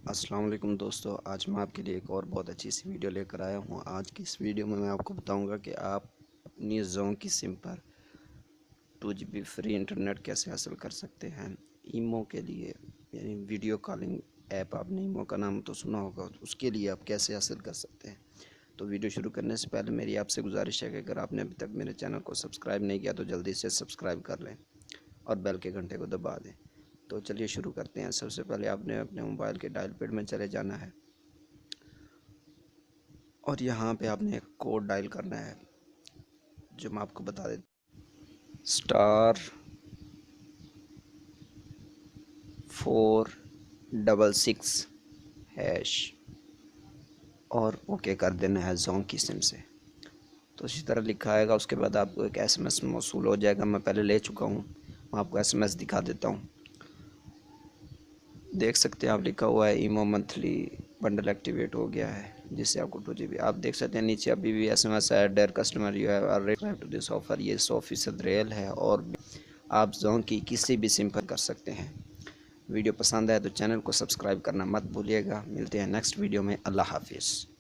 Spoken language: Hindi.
अस्सलाम वालेकुम दोस्तों, आज मैं आपके लिए एक और बहुत अच्छी सी वीडियो लेकर आया हूँ। आज की इस वीडियो में मैं आपको बताऊंगा कि आप अपनी ज़ोन की सिम पर 2 GB फ्री इंटरनेट कैसे हासिल कर सकते हैं। ईमो के लिए यानी वीडियो कॉलिंग ऐप, आपने ईमो का नाम तो सुना होगा, तो उसके लिए आप कैसे हासिल कर सकते हैं। तो वीडियो शुरू करने से पहले मेरी आपसे गुजारिश है कि अगर आपने अभी तक मेरे चैनल को सब्सक्राइब नहीं किया तो जल्दी से सब्सक्राइब कर लें और बेल के घंटे को दबा दें। तो चलिए शुरू करते हैं। सबसे पहले आपने अपने मोबाइल के डायल पैड में चले जाना है और यहाँ पे आपने एक कोड डायल करना है जो मैं आपको बता देता *466# और ओके कर देना है ज़ोन की सिम से। तो इसी तरह लिखा आएगा। उसके बाद आपको एक SMS मौसूल हो जाएगा। मैं पहले ले चुका हूँ, मैं आपको SMS दिखा देता हूँ। देख सकते हैं आप, लिखा हुआ है ईमो मंथली बंडल एक्टिवेट हो गया है, जिससे आपको 2 GB आप देख सकते हैं। नीचे अभी भी SMS है, dear customer you have already subscribe to this offer. ये 100% रियल है और आप ज़ोन की किसी भी सिम पर कर सकते हैं। वीडियो पसंद आए तो चैनल को सब्सक्राइब करना मत भूलिएगा। मिलते हैं नेक्स्ट वीडियो में। अल्लाह हाफिज़।